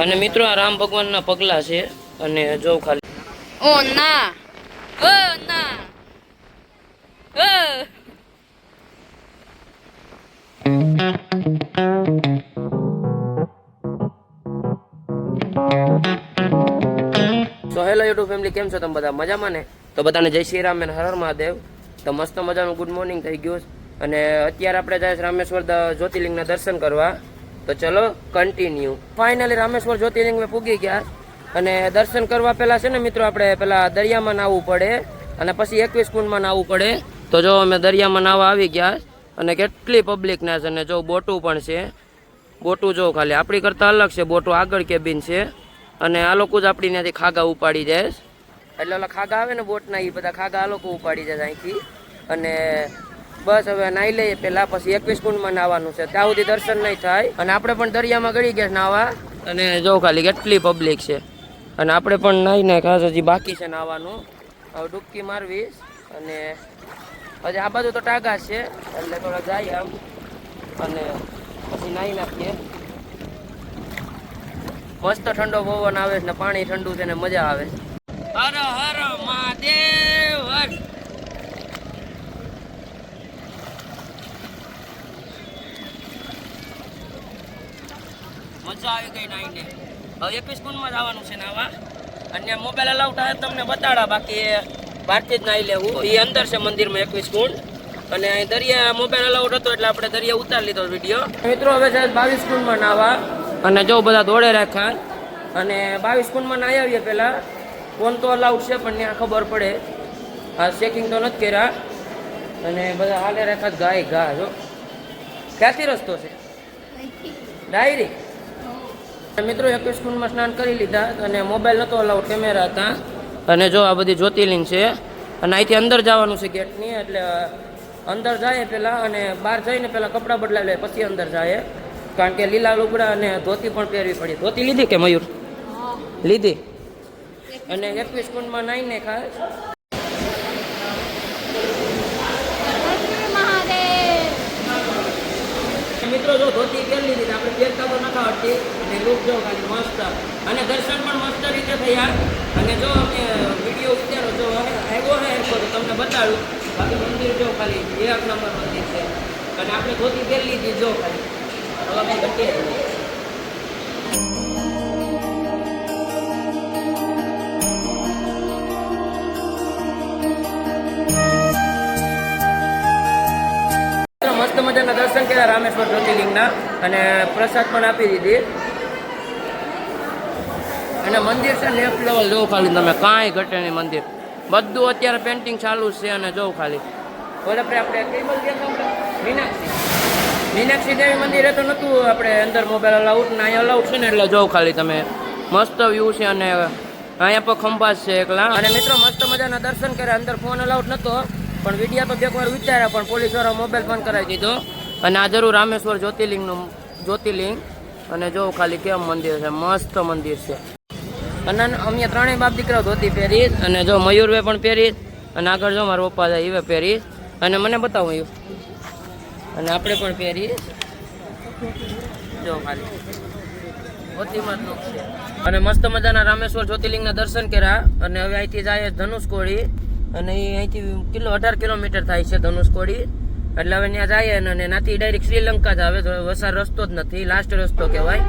અને મિત્રો આ રામ ભગવાનના પગલા છે અને જો ખાલી ઓ ના ના સો હેલો યુટ્યુબ ફેમિલી, કેમ છો તમે બધા? મજામાં ને? તો બધાને જય શ્રી રામ અને હર હર મહાદેવ. તો મસ્ત મજાનું ગુડ મોર્નિંગ થઈ ગયું અને અત્યારે આપણે જાય રામેશ્વર જ્યોતિર્લિંગના દર્શન કરવા. તો ચલો કન્ટિન્યુ. ફાઇનલી રામેશ્વર જ્યોતિર્લિંગ મેં પૂગી ગયા અને દર્શન કરવા પહેલા છે ને મિત્રો આપણે પેલા દરિયામાં નાહવું પડે અને પછી 21 કુંડમાં નાહવું પડે. તો જો અમે દરિયામાં નાહવા આવી ગયા અને કેટલી પબ્લિક ના છે અને જો બોટું પણ છે. બોટું જો ખાલી આપણી કરતાં અલગ છે, બોટું આગળ કેબિન છે અને આ લોકો જ આપણી ત્યાંથી ખાગા ઉપાડી જાય. એટલે ઓલા ખાગા આવે ને બોટના, એ બધા ખાગા આ લોકો ઉપાડી જાય અહીંથી. અને બસ હવે નાહી લઈએ પહેલાં, પછી 21 કુંડમાં નાહવાનું છે, ત્યાં સુધી દર્શન નહીં થાય. અને આપણે પણ દરિયામાં ગળી ગયા નાહવા અને જો ખાલી કેટલી પબ્લિક છે અને આપણે પણ નાહીને ખાસ હજી બાકી છે નાહવાનું. હવે ડૂબકી મારવીશ અને હજી આ બાજુ તો ટાગા છે એટલે થોડા જાય આમ અને પછી નાહી નાખીએ. મસ્ત ઠંડો પવન આવે છે ને પાણી ઠંડુ છે ને મજા આવે. હર હર મહાદેવ. મજા આવી ગઈ નાઈને. હવે 21 કુંડમાં જવાનું છે નાવા અને મોબાઈલ અલાઉ થાય તમને બતાડા, બાકી બહારથી જ નાહી લેવું. એ અંદર છે મંદિરમાં 21 કુંડ અને અહીં દરિયા મોબાઈલ અલાઉડ હતો એટલે આપણે દરિયા ઉતારી લીધો વિડીયો. મિત્રો હવે છે 22 કુંડમાં નાવા અને જો બધા દોડે રાખ્યા અને 22 કુંડમાં નાહી આવીએ પહેલાં. ફોન તો અલાઉડ છે પણ ત્યાં ખબર પડે, આ ચેકિંગ તો નથી કર્યા અને બધા હાલે રાખ્યા ગાય ઘા. જો ક્યાંથી રસ્તો છે? ડાયરી. મિત્રો 21 કુંડમાં સ્નાન કરી લીધા અને મોબાઈલ નહોતો અલાઉડ, કેમેરા હતા. અને જો આ બધી જ્યોતિર્લિંગ છે અને અહીંથી અંદર જવાનું છે ગેટની, એટલે અંદર જાય પહેલાં અને બહાર જઈને પહેલાં કપડાં બદલાવી લે પછી અંદર જાય, કારણ કે લીલા લુગડા અને ધોતી પણ પહેરવી પડી. ધોતી લીધી કે મયુર? લીધી. અને 21 કુંડમાં નાહીને ખાસ મિત્રો જો ધોતી પહેરી લીધી, આપણે પહેરતા તો નતા આવડતી અને લુક જો ખાલી મસ્ત અને દર્શન પણ મસ્ત રીતે થયા. અને જો અમે વિડીયો ઉતારો જો આવ્યો હે તો તમને બતાડું, બાકી મંદિર જો ખાલી 1 નંબર મંદિર છે અને આપણે ધોતી પહેરી લીધી જો ખાલી. હવે અમે ઘટીએ મસ્ત મજાના દર્શન કર્યા રામેશ્વર જ્યોતિર્લિંગના અને પ્રસાદ પણ આપી દીધી. અને મંદિર છે નેક્સ્ટ લેવલ. જો ખાલી તમે કાંઈ ઘટે નહીં મંદિર, બધું અત્યારે પેન્ટિંગ ચાલુ છે. અને જો ખાલી આપણે મીનાક્ષી દેવી મંદિરે તો નહોતું આપણે અંદર મોબાઈલ અલાઉડ ને, અહીંયા અલાઉડ છે ને એટલે જો ખાલી તમે મસ્ત વ્યૂ છે અને અહીંયા પણ ખંભાત છે એકલા. અને મિત્રો મસ્ત મજાના દર્શન કર્યા. અંદર ફોન અલાઉડ નહોતો પણ વિડીયો તો 2 વાર વિચાર્યા પણ પોલીસવાળા મોબાઈલ બંધ કરાવી દીધો. અને આ જરૂર રામેશ્વર જ્યોતિર્લિંગ અને જો ખાલી કેમ મંદિર છે, મસ્ત મંદિર છે. અને અમે ત્રણેય બાપ દીકરા ધોતી પહેરી અને જો મયુરભાઈ પણ પહેરી અને આગળ જો મારા પપ્પા જાય એ પહેરી અને મને બતાવો મયુર અને આપણે પણ પહેરી જો ખાલી ધોતીમાં જ છે. અને મસ્ત મજાના રામેશ્વર જ્યોતિર્લિંગના દર્શન કર્યા અને હવે અહીંથી જાય ધનુષકોડી અને એ અહીંથી 18 કિલોમીટર થાય છે ધનુષકોડી. એટલે હવે ત્યાં જાય અને ત્યાંથી ડાયરેક્ટ શ્રીલંકા જ આવે. તો વસાર રસ્તો જ નથી, લાસ્ટ રસ્તો કહેવાય.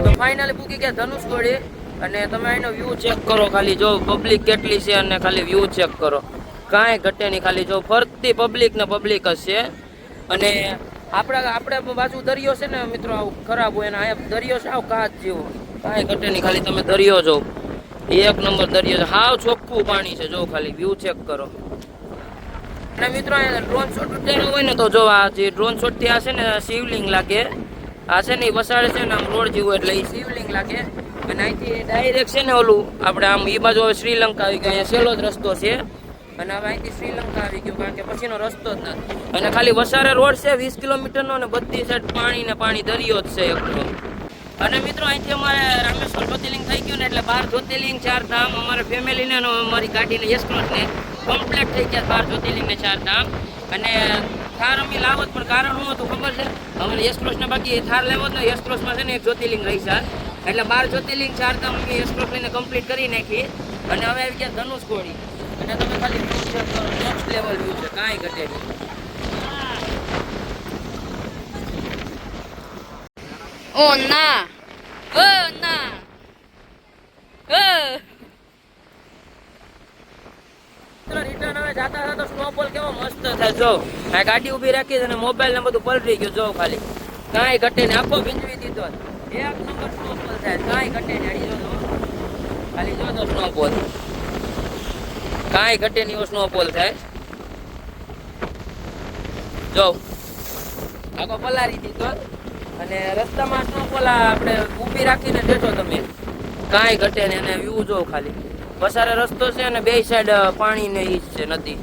તો ફાઇનલી પૂકી ગયા ધનુષકોડી અને તમે એનો વ્યૂ ચેક કરો. ખાલી જો પબ્લિક કેટલી છે અને ખાલી વ્યૂ ચેક કરો, કાંઈ ઘટે નહીં. ખાલી જો ફરતી પબ્લિક ને પબ્લિક જ છે. અને આપણે બાજુ દરિયો છે ને મિત્રો, આવું ખરાબ હોય ને અહીંયા દરિયો છે આવ કાચ જેવો, કાંઈ ઘટે નહીં. ખાલી તમે દરિયો જો, 1 નંબર દરિયો છે, હાવ ચોખ્ખું પાણી છે. જો ખાલી વ્યૂ ચેક કરો. અને મિત્રો અહીંયા ડ્રોન શોટ ઉતાર્યો હોય ને તો જો આ જે ડ્રોન શોટથી આ છે ને શિવલિંગ લાગે, આ છે ને એ વસાડે છે ને આમ રોડ જેવું એટલે એ શિવલિંગ લાગે. અને અહીંથી ડાયરેક્ટ છે ને ઓલું આપણે આમ એ બાજુ હવે શ્રીલંકા આવી ગયો, અહીંયા સહેલો જ રસ્તો છે અને હવે અહીંથી શ્રીલંકા આવી ગયું, કારણ કે પછીનો રસ્તો જ નથી. અને ખાલી વસારે રોડ છે 20 કિલોમીટરનો અને બધી સાઈડ પાણી ને પાણી, દરિયો જ છે એકલો. અને મિત્રો અહીંથી અમારે રામેશ્વર જ્યોતિર્લિંગ થઈ ગયું ને એટલે 12 જ્યોતિર્લિંગ 4 ધામ અમારા ફેમિલીને અને અમારી ગાડીને યશક્રોસને કમ્પ્લીટ થઈ ગયા 12 જ્યોતિર્લિંગ ને 4 ધામ. અને થાર અમે લાવત પણ કારણ શું હતું ખબર છે? અમને યશક્રોસને બાકી થાર લેવો જ ને યશક્રોસમાં છે ને એક જ્યોતિર્લિંગ રહી છે એટલે 12 જ્યોતિર્લિંગ 4 ધામ અમે યશક્રોસ લઈને કમ્પ્લીટ કરી નાખી. અને હવે આવી ગયા ધનુષકોડી અને તમે ખાલી નેક્સ્ટ લેવલ વ્યૂ છે, કાંઈ ઘટે નહીં. ઓ ના ના રિટર્ન હવે જાતા હતા તો સ્નોફોલ કેવો મસ્ત થાય. જો આ ગાડી ઊભી રાખી અને મોબાઈલ ને બધું પલટી ગયું. જો ખાલી કાંઈ ઘટે નહીં, આખો ભીંજવી દીધો. એક નંબર સ્નોફોલ થાય, કાંઈ ઘટે નહીં. જો ખાલી જો તો સ્નોફોલ, કાંઈ ઘટે નહીં એવો સ્નોફોલ થાય. જો આખો પલારી દીધો અને રસ્તામાં સ્નોફોલ આપણે ઊભી રાખીને બેઠો તમે, કાંઈ ઘટે નહીં. અને વ્યૂ જો ખાલી પસારે રસ્તો છે અને બે સાઈડ પાણી ને ઈ છે, નદી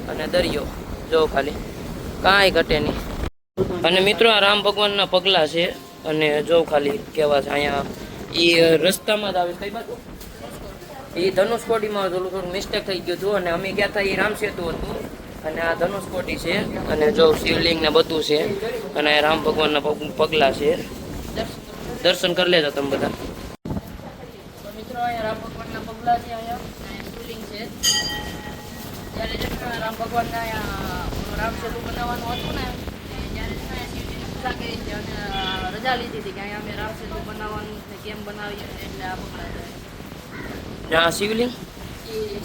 અને દરિયો. જો ખાલી કાંઈ ઘટે નહીં. અને મિત્રો આ રામ ભગવાનના પગલા છે અને જો ખાલી કેવા છે અહીંયા. એ રસ્તામાં જ આવે કઈ બાજુ? એ ધનુષકોડીમાં થોડું મિસ્ટેક થઈ ગયું હતું અને અમે ગયા હતા એ રામ સેતુ હતું અને આ ધનુષકોડી છે. અને જો શિવલિંગ ને બધું છે અને રામ ભગવાનના પગલા છે. દર્શન કરી લેજો તમે બધા. મિત્રો અહીંયા રામ ભગવાનના પગલા છે, અહીંયા શિવલિંગ છે. જ્યારે રામ ભગવાનના અહીંયા રામ સેતુ બનાવવાનું હતું ને ત્યારે શિવજીની પૂજા કરી છે અને રજા લીધી હતી કે અહીંયા અમે રામ સેતુ બનાવવાનું ને કેમ બનાવીએ એટલે આ પગલા છે. આ શિવલિંગ એ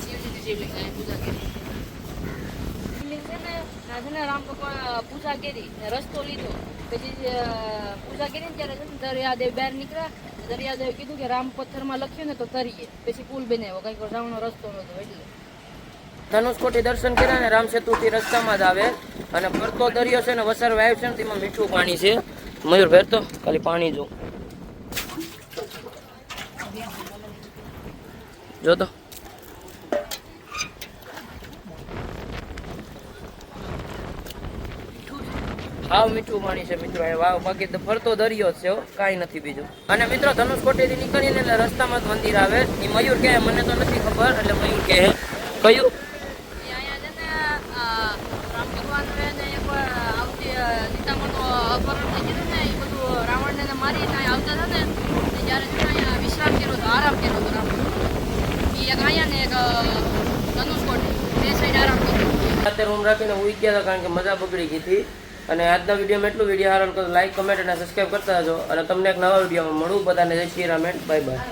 શિવજીની શિવલિંગ અહીંયા પૂજા કરી. શિવલિંગ છે ને આ છે ને રામ ભગવાન પૂજા કરી રસ્તો લીધો પછી પૂજા કરી ને ત્યારે છે ને દરિયાદેવ બહાર નીકળ્યા. દરિયાદેવ કીધું કે રામ પથ્થરમાં લખ્યું ને તો તરીએ, પછી પુલ બનાવ્યો, કઈક જવાનો રસ્તો નતો એટલે. ધનુષકોટી દર્શન કર્યા ને રામ સેતુ થી રસ્તામાં જ આવે અને ફરતો દરિયો છે ને વસાર વાયુ છે ને તેમાં મીઠું પાણી છે. મયુર ભેરતો ખાલી પાણી જો તો હાવ મીઠું પાણી છે મિત્રો. એ વાવ બાકી તો ફરતો દરિયો છે, કાંઈ નથી બીજું. અને મિત્રો ધનુષકોટીથી નીકળીને એટલે રસ્તામાં જ મંદિર આવે. એ મયુર કહે, મને તો નથી ખબર, એટલે મયુર કહે કયું રામ ભગવાન આવતી સીતામાનું અપહરણ થઈ ગયું ને એ બધું રાવણને મારીને આવતા હતા ને ત્યારે અહીંયા વિશ્રામ કર્યો હતો, આરામ કર્યો હતો રામ. એ એક અહીંયા ને એક ધનુષકોટી બે સાઈડ આરામ કર્યો. રાતે રૂમ રાખીને ઉઈ ગયા હતા કારણ કે મજા બગડી ગઈ હતી. અને આજના વિડીયોમાં એટલું. વિડીયો સારો તો લાઈક, કમેન્ટ અને સબસ્ક્રાઈબ કરતા જજો. અને તમને એક નવા વિડીયોમાં મળું. બધાને જય Shri Ram and bye bye.